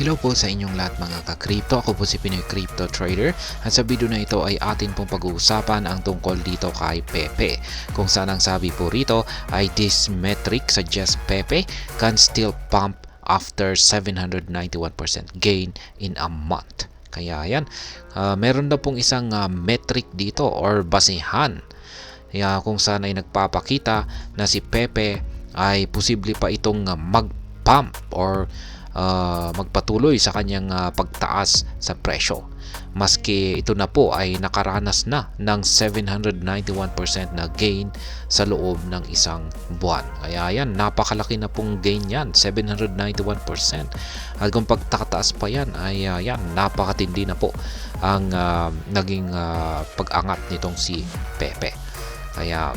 Hello po sa inyong lahat mga ka-crypto. Ako po si Pinoy Crypto Trader at sa video na ito ay atin pong pag-uusapan ang tungkol dito kay Pepe. Kung saan ang sabi po rito ay this metric suggests Pepe can still pump after 791% gain in a month. Kaya yan, meron na pong isang metric dito or basehan. Kaya kung saan ay nagpapakita na si Pepe ay posible pa itong mag-pump or magpatuloy sa kanyang pagtaas sa presyo. Maski ito na po ay nakaranas na ng 791% na gain sa loob ng isang buwan. Kaya yan, napakalaki na pong gain yan, 791%. At kung pagtataas pa yan ay yan, napakatindi na po ang naging pag-angat nitong si Pepe. Kaya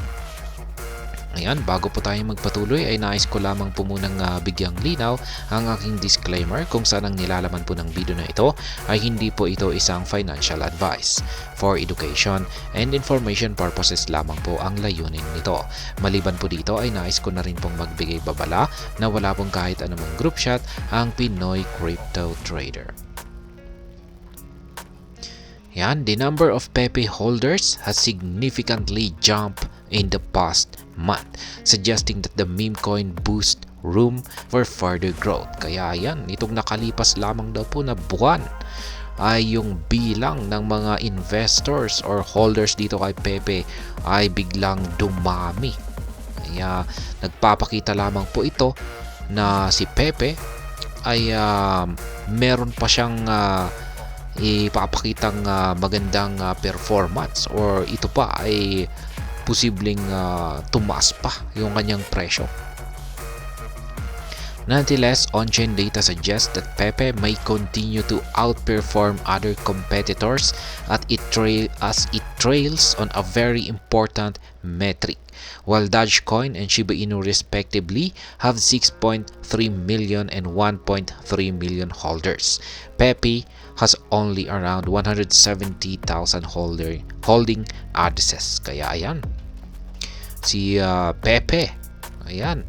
ayan, bago po tayo magpatuloy ay nais ko lamang po munang bigyang linaw ang aking disclaimer kung saan ang nilalaman po ng video na ito ay hindi po ito isang financial advice. For education and information purposes lamang po ang layunin nito. Maliban po dito ay nais ko na rin pong magbigay babala na wala pong kahit anumang group chat ang Pinoy Crypto Trader. Yan, the number of Pepe holders has significantly jumped in the past month, suggesting that the meme coin boost room for further growth. Kaya yan, itong nakalipas lamang daw po na buwan ay yung bilang ng mga investors or holders dito kay Pepe ay biglang dumami. Kaya nagpapakita lamang po ito na si Pepe ay meron pa siyang ipapakitang magandang performance or ito pa ay posibleng tumaas pa yung kanyang presyo. Nonetheless, on-chain data suggests that Pepe may continue to outperform other competitors as it trails on a very important metric. While Dogecoin and Shiba Inu respectively have 6.3 million and 1.3 million holders, Pepe has only around 170,000 holding addresses. Kaya ayan, si Pepe, ayan,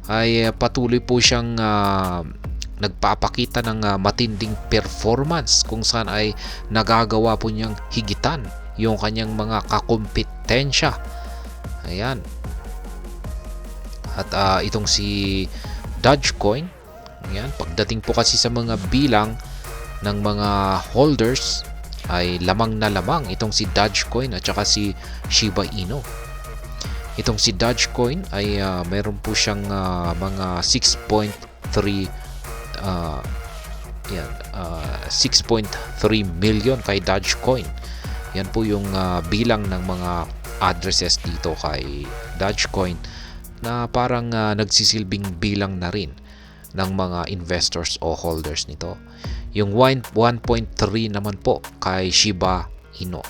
ay patuloy po siyang nagpapakita ng matinding performance kung saan ay nagagawa po niyang higitan yung kanyang mga kakumpetensya. Ayan. At itong si Dogecoin, ayan, pagdating po kasi sa mga bilang ng mga holders ay lamang na lamang itong si Dogecoin at saka si Shiba Inu. Itong si Dogecoin ay meron po siyang mga 6.3 million kay Dogecoin. Yan po yung bilang ng mga addresses dito kay Dogecoin na parang nagsisilbing bilang na rin ng mga investors o holders nito. Yung 1.3 naman po kay Shiba Inu.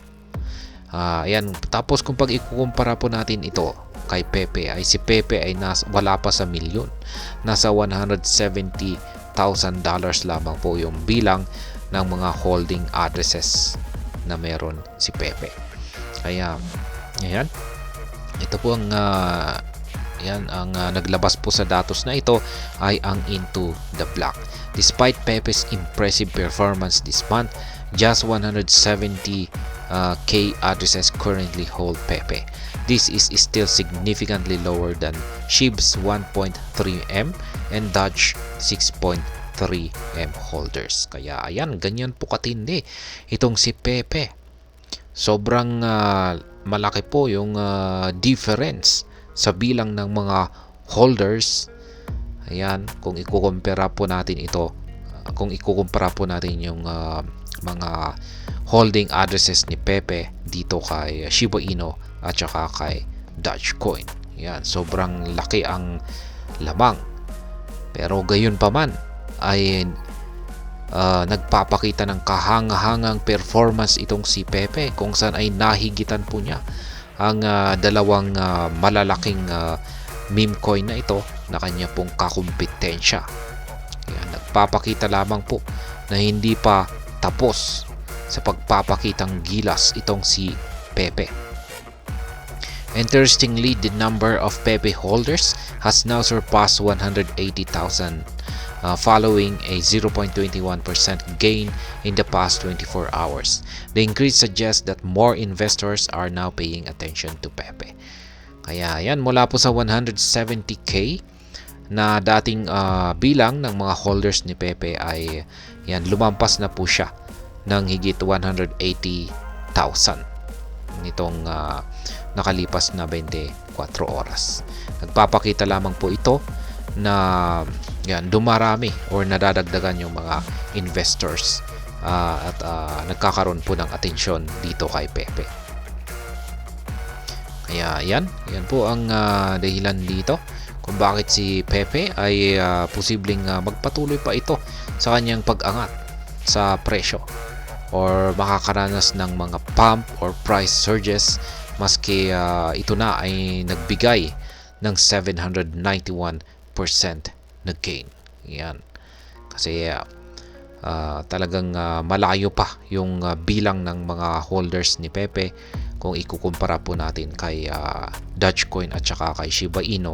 Ayan, tapos kung pag ikukumpara po natin ito kay Pepe ay si Pepe ay wala pa sa milyon. Nasa $170,000 lamang po yung bilang ng mga holding addresses na meron si Pepe. Kaya ayan, ito po ang naglabas po sa datos na ito ay ang Into the Black. Despite Pepe's impressive performance this month, just 170K addresses currently hold Pepe. This is still significantly lower than SHIB's 1.3M and Doge 6.3M holders. Kaya ayan, ganyan po katindi itong si Pepe. Sobrang malaki po yung difference sa bilang ng mga holders. Ayan, kung ikukumpara po natin ito, yung mga holding addresses ni Pepe dito kay Shiba Inu at saka kay Dogecoin. Yan, sobrang laki ang lamang. Pero gayon pa man ay nagpapakita ng kahangahangang performance itong si Pepe kung saan ay nahigitan po niya ang dalawang malalaking meme coin na ito na kanya pong kakumpetensya. Yan, nagpapakita lamang po na hindi pa tapos sa pagpapakitang gilas itong si Pepe. Interestingly, the number of Pepe holders has now surpassed 180,000 following a 0.21% gain in the past 24 hours. The increase suggests that more investors are now paying attention to Pepe. Kaya yan, mula po sa 170k na dating bilang ng mga holders ni Pepe ay yan, lumampas na po siya ng higit 180,000 nitong nakalipas na 24 oras. Nagpapakita lamang po ito na yan, dumarami or nadadagdagan yung mga investors at nagkakaroon po ng atensyon dito kay Pepe. Kaya yan po ang dahilan dito kung bakit si Pepe ay posibleng magpatuloy pa ito sa kanyang pag-angat sa presyo or makakaranas ng mga pump or price surges maski ito na ay nagbigay ng 791% na gain. Yan. Kasi talagang malayo pa yung bilang ng mga holders ni Pepe kung ikukumpara po natin kay Dogecoin at saka kay Shiba Inu.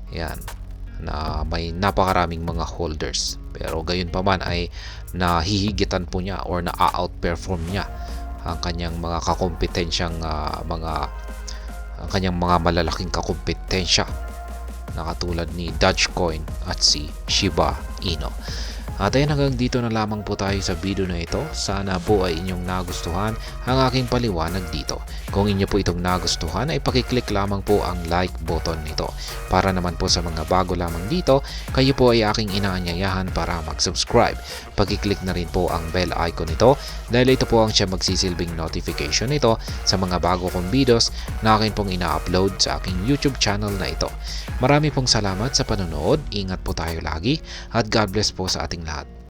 Yan, na may napakaraming mga holders, pero gayon pa man ay nahihigitan po niya or na-outperform niya ang kanyang mga kakompetensyang ang kanyang mga malalaking kakompetensya na katulad ni Dogecoin at si Shiba Inu. At ayun, hanggang dito na lamang po tayo sa video na ito. Sana po ay inyong nagustuhan ang aking paliwanag dito. Kung inyo po itong nagustuhan ay pakiclick lamang po ang like button nito. Para naman po sa mga bago lamang dito, kayo po ay aking inaanyayahan para mag-subscribe. Pakiclick na rin po ang bell icon nito dahil ito po ang siya magsisilbing notification nito sa mga bago kong videos na akin pong ina-upload sa aking YouTube channel na ito. Marami pong salamat sa panonood. Ingat po tayo lagi at God bless po sa ating lahat.